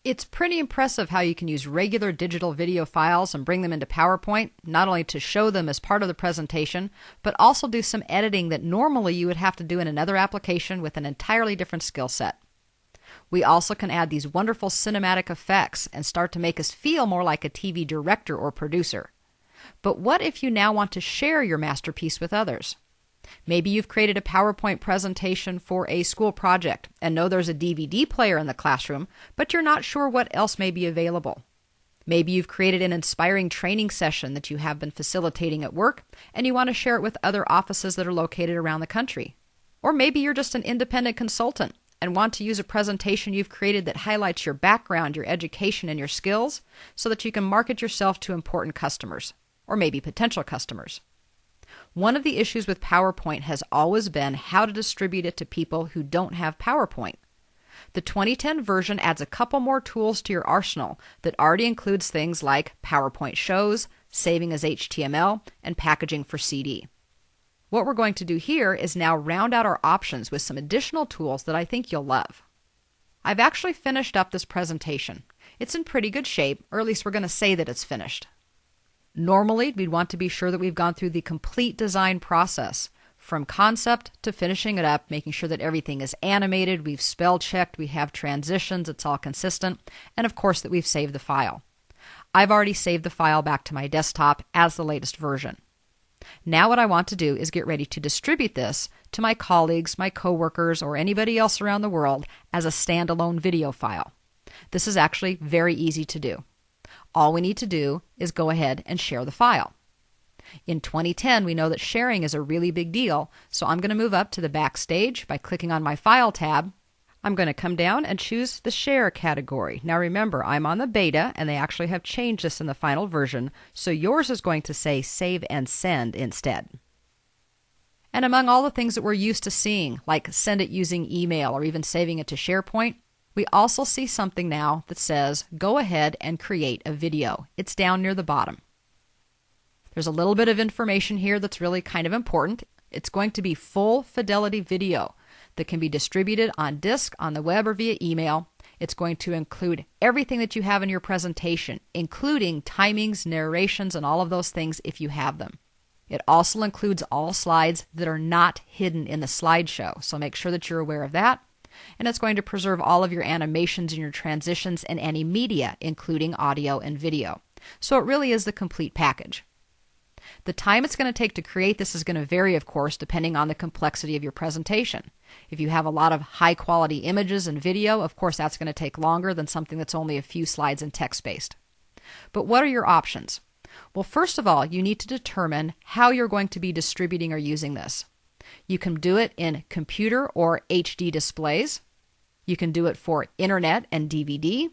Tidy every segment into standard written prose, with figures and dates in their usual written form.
It's pretty impressive how you can use regular digital video files and bring them into PowerPoint, not only to show them as part of the presentation, but also do some editing that normally you would have to do in another application with an entirely different skill set. We also can add these wonderful cinematic effects and start to make us feel more like a TV director or producer. But what if you now want to share your masterpiece with others? Maybe you've created a PowerPoint presentation for a school project and know there's a DVD player in the classroom, but you're not sure what else may be available. Maybe you've created an inspiring training session that you have been facilitating at work and you want to share it with other offices that are located around the country. Or maybe you're just an independent consultant and want to use a presentation you've created that highlights your background, your education, and your skills so that you can market yourself to important customers, or maybe potential customers. One of the issues with PowerPoint has always been how to distribute it to people who don't have PowerPoint. The 2010 version adds a couple more tools to your arsenal that already includes things like PowerPoint shows, saving as HTML, and packaging for CD. What we're going to do here is now round out our options with some additional tools that I think you'll love. I've actually finished up this presentation. It's in pretty good shape, or at least we're going to say that it's finished. Normally, we'd want to be sure that we've gone through the complete design process, from concept to finishing it up, making sure that everything is animated, we've spell checked, we have transitions, it's all consistent, and of course that we've saved the file. I've already saved the file back to my desktop as the latest version. Now what I want to do is get ready to distribute this to my colleagues, my coworkers, or anybody else around the world as a standalone video file. This is actually very easy to do. All we need to do is go ahead and share the file. In 2010, we know that sharing is a really big deal, so I'm going to move up to the backstage by clicking on my File tab. I'm going to come down and choose the Share category. Now remember, I'm on the beta, and they actually have changed this in the final version, so yours is going to say Save and Send instead. And among all the things that we're used to seeing, like send it using email or even saving it to SharePoint, we also see something now that says, go ahead and create a video. It's down near the bottom. There's a little bit of information here that's really kind of important. It's going to be full fidelity video that can be distributed on disk, on the web, or via email. It's going to include everything that you have in your presentation, including timings, narrations, and all of those things if you have them. It also includes all slides that are not hidden in the slideshow, so make sure that you're aware of that. And it's going to preserve all of your animations and your transitions and any media, including audio and video. So it really is the complete package. The time it's going to take to create this is going to vary, of course, depending on the complexity of your presentation. If you have a lot of high-quality images and video, of course, that's going to take longer than something that's only a few slides and text-based. But what are your options? Well, first of all, you need to determine how you're going to be distributing or using this. You can do it in computer or HD displays. You can do it for internet and DVD.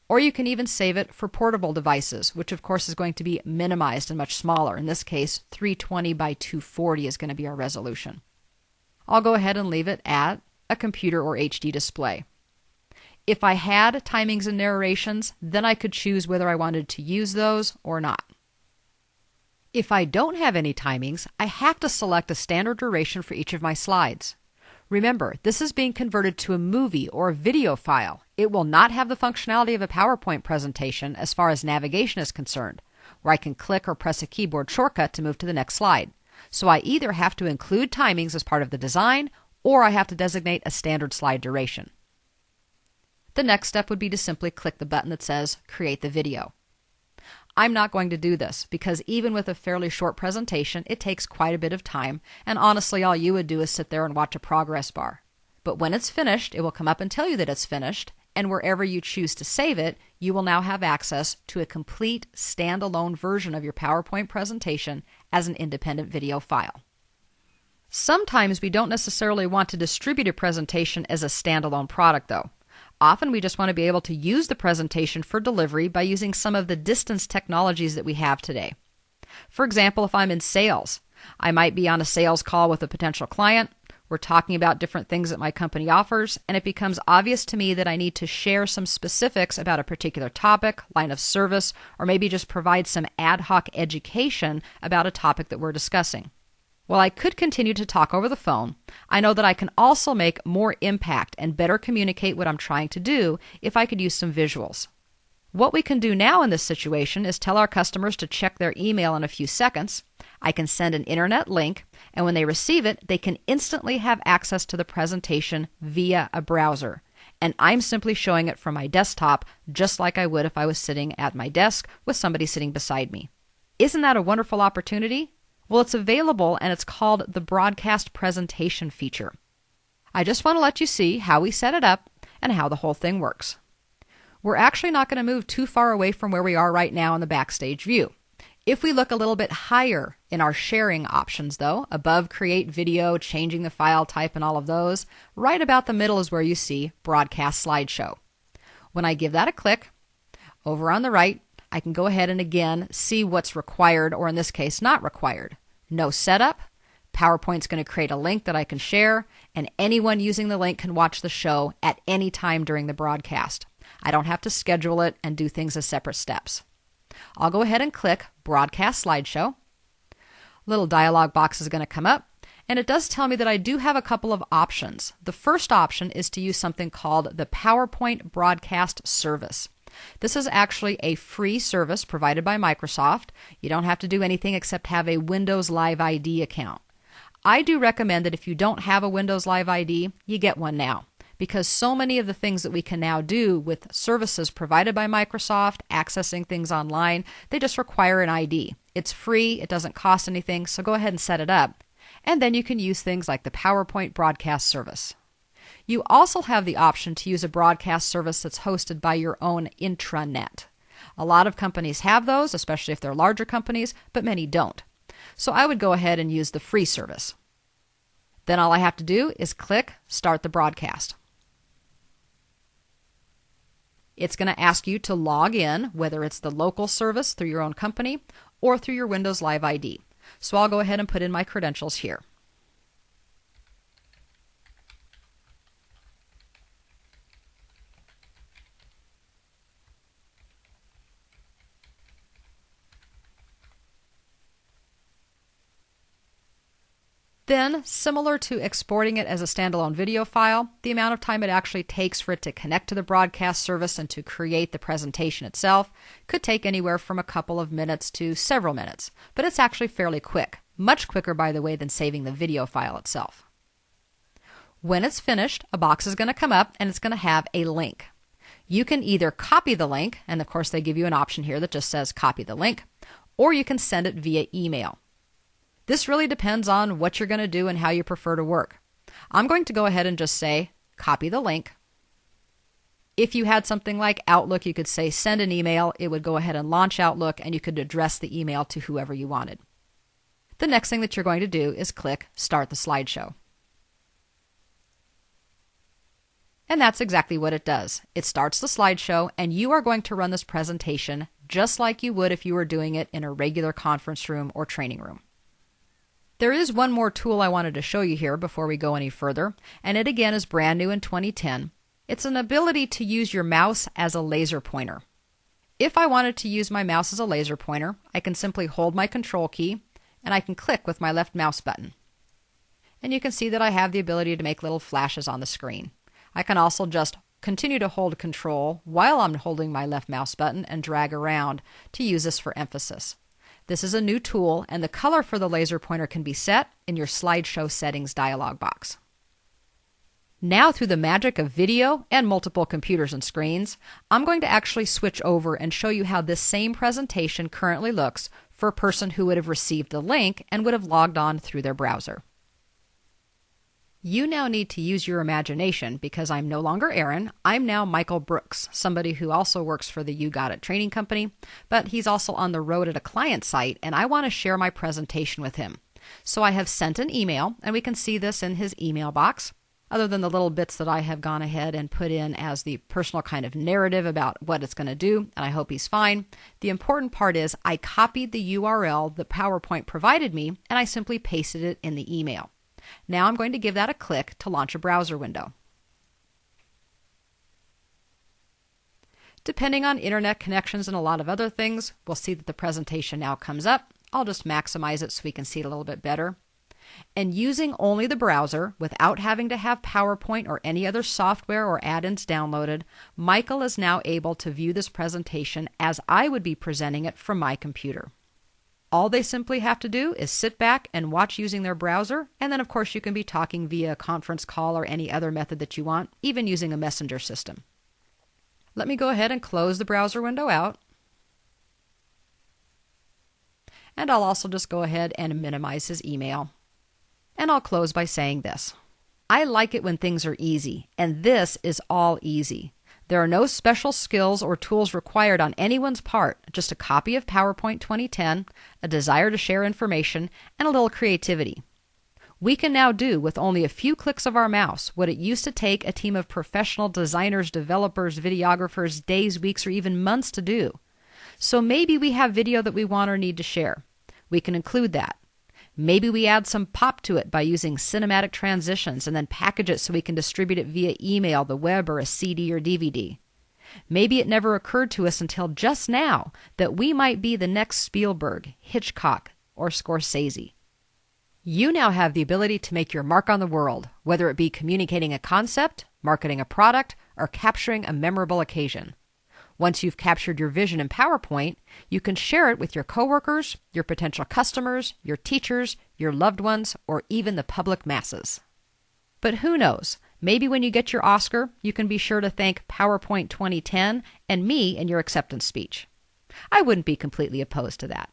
Or you can even save it for portable devices, which of course is going to be minimized and much smaller. In this case, 320 by 240 is going to be our resolution. I'll go ahead and leave it at a computer or HD display. If I had timings and narrations, then I could choose whether I wanted to use those or not. If I don't have any timings, I have to select a standard duration for each of my slides. Remember, this is being converted to a movie or a video file. It will not have the functionality of a PowerPoint presentation as far as navigation is concerned, where I can click or press a keyboard shortcut to move to the next slide. So I either have to include timings as part of the design, or I have to designate a standard slide duration. The next step would be to simply click the button that says Create the Video. I'm not going to do this because even with a fairly short presentation, it takes quite a bit of time, and honestly all you would do is sit there and watch a progress bar. But when it's finished, it will come up and tell you that it's finished, and wherever you choose to save it, you will now have access to a complete standalone version of your PowerPoint presentation as an independent video file. Sometimes we don't necessarily want to distribute a presentation as a standalone product though. Often we just want to be able to use the presentation for delivery by using some of the distance technologies that we have today. For example, if I'm in sales, I might be on a sales call with a potential client. We're talking about different things that my company offers, and it becomes obvious to me that I need to share some specifics about a particular topic, line of service, or maybe just provide some ad hoc education about a topic that we're discussing. While I could continue to talk over the phone, I know that I can also make more impact and better communicate what I'm trying to do if I could use some visuals. What we can do now in this situation is tell our customers to check their email in a few seconds. I can send an internet link, and when they receive it, they can instantly have access to the presentation via a browser. And I'm simply showing it from my desktop, just like I would if I was sitting at my desk with somebody sitting beside me. Isn't that a wonderful opportunity? Well, it's available, and it's called the Broadcast Presentation feature. I just want to let you see how we set it up and how the whole thing works. We're actually not going to move too far away from where we are right now in the Backstage view. If we look a little bit higher in our sharing options, though, above Create Video, changing the file type, and all of those, right about the middle is where you see Broadcast Slideshow. When I give that a click, over on the right, I can go ahead and again see what's required, or in this case, not required. No setup. PowerPoint's going to create a link that I can share, and anyone using the link can watch the show at any time during the broadcast. I don't have to schedule it and do things as separate steps. I'll go ahead and click Broadcast Slideshow. Little dialog box is going to come up, and it does tell me that I do have a couple of options. The first option is to use something called the PowerPoint Broadcast Service. This is actually a free service provided by Microsoft. You don't have to do anything except have a Windows Live ID account. I do recommend that if you don't have a Windows Live ID, you get one now, because so many of the things that we can now do with services provided by Microsoft, accessing things online, they just require an ID. It's free, it doesn't cost anything, so go ahead and set it up. And then you can use things like the PowerPoint Broadcast Service. You also have the option to use a broadcast service that's hosted by your own intranet. A lot of companies have those, especially if they're larger companies, but many don't. So I would go ahead and use the free service. Then all I have to do is click Start the Broadcast. It's going to ask you to log in, whether it's the local service through your own company or through your Windows Live ID. So I'll go ahead and put in my credentials here. Then, similar to exporting it as a standalone video file, the amount of time it actually takes for it to connect to the broadcast service and to create the presentation itself could take anywhere from a couple of minutes to several minutes, but it's actually fairly quick. Much quicker, by the way, than saving the video file itself. When it's finished, a box is going to come up and it's going to have a link. You can either copy the link, and of course they give you an option here that just says copy the link, or you can send it via email. This really depends on what you're going to do and how you prefer to work. I'm going to go ahead and just say, copy the link. If you had something like Outlook, you could say send an email. It would go ahead and launch Outlook, and you could address the email to whoever you wanted. The next thing that you're going to do is click Start the Slideshow. And that's exactly what it does. It starts the slideshow, and you are going to run this presentation just like you would if you were doing it in a regular conference room or training room. There is one more tool I wanted to show you here before we go any further, and it again is brand new in 2010. It's an ability to use your mouse as a laser pointer. If I wanted to use my mouse as a laser pointer, I can simply hold my control key and I can click with my left mouse button. And you can see that I have the ability to make little flashes on the screen. I can also just continue to hold control while I'm holding my left mouse button and drag around to use this for emphasis. This is a new tool, and the color for the laser pointer can be set in your slideshow settings dialog box. Now, through the magic of video and multiple computers and screens, I'm going to actually switch over and show you how this same presentation currently looks for a person who would have received the link and would have logged on through their browser. You now need to use your imagination because I'm no longer Aaron. I'm now Michael Brooks, somebody who also works for the You Got It training company, but he's also on the road at a client site, and I want to share my presentation with him. So I have sent an email, and we can see this in his email box, other than the little bits that I have gone ahead and put in as the personal kind of narrative about what it's going to do, and I hope he's fine. The important part is I copied the URL that PowerPoint provided me, and I simply pasted it in the email. Now I'm going to give that a click to launch a browser window. Depending on internet connections and a lot of other things, we'll see that the presentation now comes up. I'll just maximize it so we can see it a little bit better. And using only the browser, without having to have PowerPoint or any other software or add-ins downloaded, Michael is now able to view this presentation as I would be presenting it from my computer. All they simply have to do is sit back and watch using their browser, and then of course you can be talking via a conference call or any other method that you want, even using a messenger system. Let me go ahead and close the browser window out. And I'll also just go ahead and minimize his email. And I'll close by saying this. I like it when things are easy, and this is all easy. There are no special skills or tools required on anyone's part, just a copy of PowerPoint 2010, a desire to share information, and a little creativity. We can now do with only a few clicks of our mouse what it used to take a team of professional designers, developers, videographers days, weeks, or even months to do. So maybe we have video that we want or need to share. We can include that. Maybe we add some pop to it by using cinematic transitions and then package it so we can distribute it via email, the web, or a CD or DVD. Maybe it never occurred to us until just now that we might be the next Spielberg, Hitchcock, or Scorsese. You now have the ability to make your mark on the world, whether it be communicating a concept, marketing a product, or capturing a memorable occasion. Once you've captured your vision in PowerPoint, you can share it with your coworkers, your potential customers, your teachers, your loved ones, or even the public masses. But who knows? Maybe when you get your Oscar, you can be sure to thank PowerPoint 2010 and me in your acceptance speech. I wouldn't be completely opposed to that.